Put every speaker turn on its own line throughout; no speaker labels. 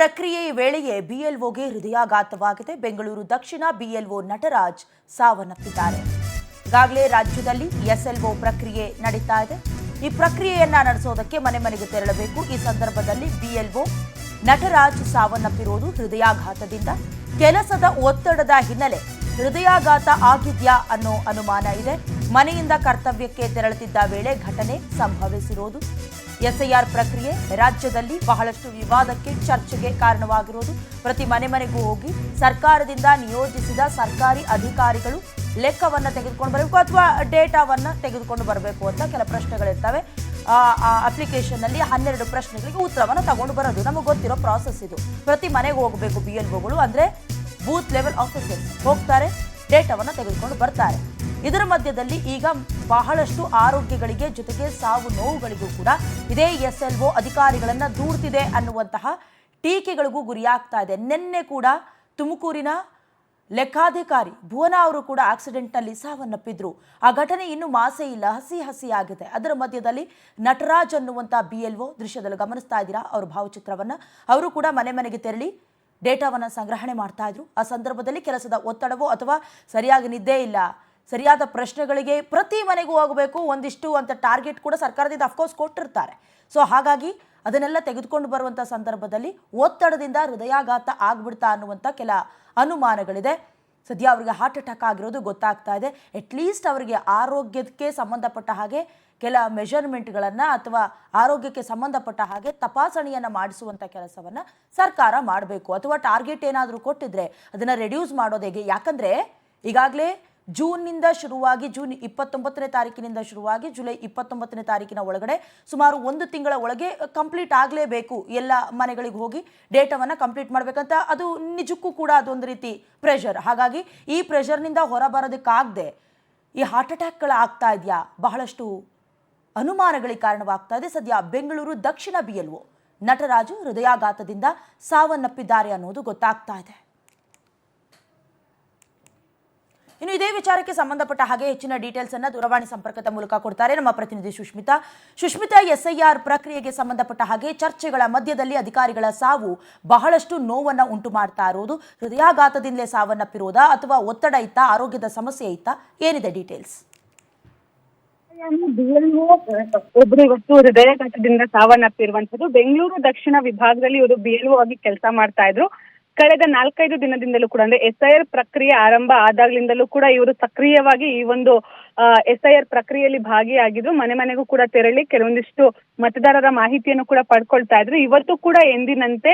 ಪ್ರಕ್ರಿಯೆ ವೇಳೆಯೇ ಬಿಎಲ್ಒಗೆ ಹೃದಯಾಘಾತವಾಗಿದೆ. ಬೆಂಗಳೂರು ದಕ್ಷಿಣ ಬಿಎಲ್ಒ ನಟರಾಜ್ ಸಾವನ್ನಪ್ಪಿದ್ದಾರೆ. ಈಗಾಗಲೇ ರಾಜ್ಯದಲ್ಲಿ ಎಸ್ಎಲ್ಒ ಪ್ರಕ್ರಿಯೆ ನಡೀತಾ ಇದೆ. ಈ ಪ್ರಕ್ರಿಯೆಯನ್ನ ನಡೆಸೋದಕ್ಕೆ ಮನೆ ಮನೆಗೆ ತೆರಳಬೇಕು. ಈ ಸಂದರ್ಭದಲ್ಲಿ ಬಿಎಲ್ಒ ನಟರಾಜ್ ಸಾವನ್ನಪ್ಪಿರುವುದು ಹೃದಯಾಘಾತದಿಂದ. ಕೆಲಸದ ಒತ್ತಡದ ಹಿನ್ನೆಲೆ ಹೃದಯಾಘಾತ ಆಗಿದ್ಯಾ ಅನ್ನೋ ಅನುಮಾನ ಇದೆ. ಮನೆಯಿಂದ ಕರ್ತವ್ಯಕ್ಕೆ ತೆರಳುತ್ತಿದ್ದ ವೇಳೆ ಘಟನೆ ಸಂಭವಿಸಿರುವುದು. ಎಸ್ಐಆರ್ ಪ್ರಕ್ರಿಯೆ ರಾಜ್ಯದಲ್ಲಿ ಬಹಳಷ್ಟು ವಿವಾದಕ್ಕೆ, ಚರ್ಚೆಗೆ ಕಾರಣವಾಗಿರುವುದು. ಪ್ರತಿ ಮನೆ ಮನೆಗೂ ಹೋಗಿ ಸರ್ಕಾರದಿಂದ ನಿಯೋಜಿಸಿದ ಸರ್ಕಾರಿ ಅಧಿಕಾರಿಗಳು ಲೆಕ್ಕವನ್ನು ತೆಗೆದುಕೊಂಡು ಬರಬೇಕು ಅಥವಾ ಡೇಟಾವನ್ನು ತೆಗೆದುಕೊಂಡು ಬರಬೇಕು ಅಂತ ಕೆಲ ಪ್ರಶ್ನೆಗಳಿರ್ತವೆ. ಅಪ್ಲಿಕೇಶನ್ನಲ್ಲಿ 12 ಪ್ರಶ್ನೆಗಳಿಗೆ ಉತ್ತರವನ್ನು ತಗೊಂಡು ಬರೋದು ನಮಗೆ ಗೊತ್ತಿರೋ ಪ್ರಾಸೆಸ್ ಇದು. ಪ್ರತಿ ಮನೆಗೆ ಹೋಗಬೇಕು ಬಿಎಲ್ಒಗಳು, ಅಂದರೆ ಬೂತ್ ಲೆವೆಲ್ ಆಫೀಸರ್ಸ್ ಹೋಗ್ತಾರೆ, ಡೇಟಾವನ್ನು ತೆಗೆದುಕೊಂಡು ಬರ್ತಾರೆ. ಇದರ ಮಧ್ಯದಲ್ಲಿ ಈಗ ಬಹಳಷ್ಟು ಆರೋಗ್ಯಗಳಿಗೆ ಜೊತೆಗೆ ಸಾವು ನೋವುಗಳಿಗೂ ಕೂಡ ಇದೇ ಎಸ್ಎಲ್ಒ ಅಧಿಕಾರಿಗಳನ್ನು ದೂಡ್ತಿದೆ ಅನ್ನುವಂತಹ ಟೀಕೆಗಳಿಗೂ ಗುರಿಯಾಗ್ತಾ ಇದೆ. ನಿನ್ನೆ ಕೂಡ ತುಮಕೂರಿನ ಲೆಕ್ಕಾಧಿಕಾರಿ ಭುವನ ಅವರು ಕೂಡ ಆಕ್ಸಿಡೆಂಟ್ನಲ್ಲಿ ಸಾವನ್ನಪ್ಪಿದ್ರು. ಆ ಘಟನೆ ಇನ್ನೂ ಮಾಸೇ ಇಲ್ಲ, ಹಸಿ ಆಗಿದೆ. ಅದರ ಮಧ್ಯದಲ್ಲಿ ನಟರಾಜ್ ಅನ್ನುವಂಥ ಬಿಎಲ್ಒ ದೃಶ್ಯದಲ್ಲಿ ಗಮನಿಸ್ತಾ ಇದ್ದೀರಾ ಅವ್ರ ಭಾವಚಿತ್ರವನ್ನು. ಅವರು ಕೂಡ ಮನೆ ಮನೆಗೆ ತೆರಳಿ ಡೇಟಾವನ್ನು ಸಂಗ್ರಹಣೆ ಮಾಡ್ತಾ ಇದ್ರು. ಆ ಸಂದರ್ಭದಲ್ಲಿ ಕೆಲಸದ ಒತ್ತಡವೋ ಅಥವಾ ಸರಿಯಾಗಿ ನಿದ್ದೆ ಇಲ್ಲ, ಸರಿಯಾದ ಪ್ರಶ್ನೆಗಳಿಗೆ ಪ್ರತಿ ಮನೆಗೂ ಹೋಗಬೇಕು, ಒಂದಿಷ್ಟು ಅಂತ ಟಾರ್ಗೆಟ್ ಕೂಡ ಸರ್ಕಾರದಿಂದ ಅಫ್ಕೋರ್ಸ್ ಕೊಟ್ಟಿರ್ತಾರೆ. ಸೊ ಹಾಗಾಗಿ ಅದನ್ನೆಲ್ಲ ತೆಗೆದುಕೊಂಡು ಬರುವಂಥ ಸಂದರ್ಭದಲ್ಲಿ ಒತ್ತಡದಿಂದ ಹೃದಯಾಘಾತ ಆಗ್ಬಿಡ್ತಾ ಅನ್ನುವಂಥ ಕೆಲ ಅನುಮಾನಗಳಿದೆ. ಸದ್ಯ ಅವರಿಗೆ ಹಾರ್ಟ್ ಅಟ್ಯಾಕ್ ಆಗಿರೋದು ಗೊತ್ತಾಗ್ತಾ ಇದೆ. ಅಟ್ಲೀಸ್ಟ್ ಅವರಿಗೆ ಆರೋಗ್ಯಕ್ಕೆ ಸಂಬಂಧಪಟ್ಟ ಹಾಗೆ ಕೆಲ ಮೆಷರ್ಮೆಂಟ್ಗಳನ್ನು ಅಥವಾ ಆರೋಗ್ಯಕ್ಕೆ ಸಂಬಂಧಪಟ್ಟ ಹಾಗೆ ತಪಾಸಣೆಯನ್ನು ಮಾಡಿಸುವಂಥ ಕೆಲಸವನ್ನು ಸರ್ಕಾರ ಮಾಡಬೇಕು. ಅಥವಾ ಟಾರ್ಗೆಟ್ ಏನಾದರೂ ಕೊಟ್ಟಿದ್ರೆ ಅದನ್ನು ರೆಡ್ಯೂಸ್ ಮಾಡೋದು ಹೇಗೆ? ಯಾಕಂದರೆ ಈಗಾಗಲೇ ಜೂನ್ನಿಂದ ಶುರುವಾಗಿ ಜೂನ್ 29ನೇ ತಾರೀಕಿನಿಂದ ಶುರುವಾಗಿ ಜುಲೈ 29ನೇ ತಾರೀಕಿನ ಒಳಗಡೆ ಸುಮಾರು 1 ತಿಂಗಳ ಒಳಗೆ ಕಂಪ್ಲೀಟ್ ಆಗಲೇಬೇಕು. ಎಲ್ಲ ಮನೆಗಳಿಗೆ ಹೋಗಿ ಡೇಟಾವನ್ನು ಕಂಪ್ಲೀಟ್ ಮಾಡಬೇಕಂತ. ಅದು ನಿಜಕ್ಕೂ ಕೂಡ ಅದೊಂದು ರೀತಿ ಪ್ರೆಷರ್. ಹಾಗಾಗಿ ಈ ಪ್ರೆಷರ್ನಿಂದ ಹೊರಬರೋದಕ್ಕಾಗದೆ ಈ ಹಾರ್ಟ್ ಅಟ್ಯಾಕ್ಗಳು ಆಗ್ತಾ ಇದೆಯಾ, ಬಹಳಷ್ಟು ಅನುಮಾನಗಳಿಗೆ ಕಾರಣವಾಗ್ತಾ ಇದೆ. ಸದ್ಯ ಬೆಂಗಳೂರು ದಕ್ಷಿಣ ಬಿಎಲ್ಒ ನಟರಾಜು ಹೃದಯಾಘಾತದಿಂದ ಸಾವನ್ನಪ್ಪಿದ್ದಾರೆ ಅನ್ನೋದು ಗೊತ್ತಾಗ್ತಾ ಇದೆ. ಇನ್ನು ಇದೇ ವಿಚಾರಕ್ಕೆ ಸಂಬಂಧಪಟ್ಟ ಹಾಗೆ ಹೆಚ್ಚಿನ ಡೀಟೇಲ್ಸ್ ಅನ್ನು ದೂರವಾಣಿ ಸಂಪರ್ಕದ ಮೂಲಕ ಕೊಡ್ತಾರೆ ನಮ್ಮ ಪ್ರತಿನಿಧಿ ಸುಷ್ಮಿತಾ. ಎಸ್ಐಆರ್ ಪ್ರಕ್ರಿಯೆಗೆ ಸಂಬಂಧಪಟ್ಟ ಹಾಗೆ ಚರ್ಚೆಗಳ ಮಧ್ಯದಲ್ಲಿ ಅಧಿಕಾರಿಗಳ ಸಾವು ಬಹಳಷ್ಟು ನೋವನ್ನು ಉಂಟು ಮಾಡ್ತಾ ಇರೋದು. ಹೃದಯಾಘಾತದಿಂದಲೇ ಸಾವನ್ನಪ್ಪಿರೋದಾ ಅಥವಾ ಒತ್ತಡ ಇತ್ತಾ, ಆರೋಗ್ಯದ ಸಮಸ್ಯೆ ಇತ್ತಾ, ಏನಿದೆ ಡೀಟೇಲ್ಸ್?
ಒಬ್ರು ಇವತ್ತು ಹೃದಯಾಘಾತದಿಂದ ಸಾವನ್ನಪ್ಪಿರುವಂತದ್ದು. ಬೆಂಗಳೂರು ದಕ್ಷಿಣ ವಿಭಾಗದಲ್ಲಿ ಇವರು ಬಿಎಲ್ಒ ಆಗಿ ಕೆಲಸ ಮಾಡ್ತಾ ಇದ್ರು. ಕಳೆದ 4-5 ದಿನದಿಂದಲೂ ಕೂಡ, ಅಂದ್ರೆ ಎಸ್ಐಆರ್ ಪ್ರಕ್ರಿಯೆ ಆರಂಭ ಆದಾಗ್ಲಿಂದಲೂ ಕೂಡ ಇವರು ಸಕ್ರಿಯವಾಗಿ ಈ ಒಂದು ಎಸ್ಐಆರ್ ಪ್ರಕ್ರಿಯೆಯಲ್ಲಿ ಭಾಗಿಯಾಗಿದ್ರು. ಮನೆ ಮನೆಗೂ ಕೂಡ ತೆರಳಿ ಕೆಲವೊಂದಿಷ್ಟು ಮತದಾರರ ಮಾಹಿತಿಯನ್ನು ಕೂಡ ಪಡ್ಕೊಳ್ತಾ ಇದ್ರು. ಇವತ್ತು ಕೂಡ ಎಂದಿನಂತೆ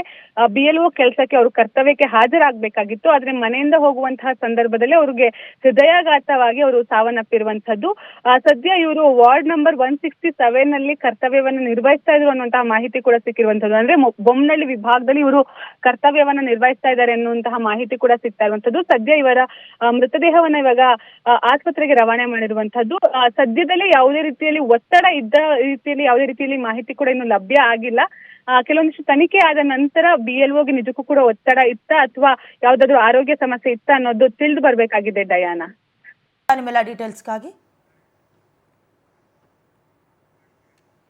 ಬಿಎಲ್ಒ ಕೆಲಸಕ್ಕೆ ಅವರು ಕರ್ತವ್ಯಕ್ಕೆ ಹಾಜರಾಗಬೇಕಾಗಿತ್ತು. ಆದ್ರೆ ಮನೆಯಿಂದ ಹೋಗುವಂತಹ ಸಂದರ್ಭದಲ್ಲಿ ಅವ್ರಿಗೆ ಹೃದಯಾಘಾತವಾಗಿ ಅವರು ಸಾವನ್ನಪ್ಪಿರುವಂತದ್ದು. ಸದ್ಯ ಇವರು ವಾರ್ಡ್ ನಂಬರ್ 167 ನಲ್ಲಿ ಕರ್ತವ್ಯವನ್ನು ನಿರ್ವಹಿಸ್ತಾ ಇದ್ರು ಅನ್ನುವಂತಹ ಮಾಹಿತಿ ಕೂಡ ಸಿಕ್ಕಿರುವಂತದ್ದು. ಅಂದ್ರೆ ಬೊಮ್ಮನಹಳ್ಳಿ ವಿಭಾಗದಲ್ಲಿ ಇವರು ಕರ್ತವ್ಯವನ್ನ ನಿರ್ವಹಿಸ್ತಾ ಇದ್ದಾರೆ ಎನ್ನುವಂತಹ ಮಾಹಿತಿ ಕೂಡ ಸಿಗ್ತಾ ಇರುವಂತದ್ದು. ಸದ್ಯ ಇವರ ಮೃತದೇಹವನ್ನ ಇವಾಗ ಆಸ್ಪತ್ರೆಗೆ ರವಾನೆ ಮಾಡಿರುವಂತದ್ದು. ಸದ್ಯದಲ್ಲಿ ಯಾವುದೇ ರೀತಿಯಲ್ಲಿ ಒತ್ತಡ ಇದ್ದ ರೀತಿಯಲ್ಲಿ ಯಾವುದೇ ರೀತಿಯಲ್ಲಿ ಮಾಹಿತಿ ಕೂಡ ಇನ್ನು ಲಭ್ಯ ಆಗಿಲ್ಲ. ಕೆಲವೊಂದಿಷ್ಟು ತನಿಖೆ ಆದ ನಂತರ ಬಿಎಲ್ಒಗೆ ನಿಜಕ್ಕೂ ಕೂಡ ಒತ್ತಡ ಇತ್ತ ಅಥವಾ ಯಾವ್ದಾದ್ರು ಆರೋಗ್ಯ ಸಮಸ್ಯೆ ಇತ್ತ ಅನ್ನೋದು ತಿಳಿದು ಬರ್ಬೇಕಾಗಿದೆ. ಡಯಾನಾ,
ನಿಮ್ಮೆಲ್ಲ ಡೀಟೇಲ್ಸ್ಗಾಗಿ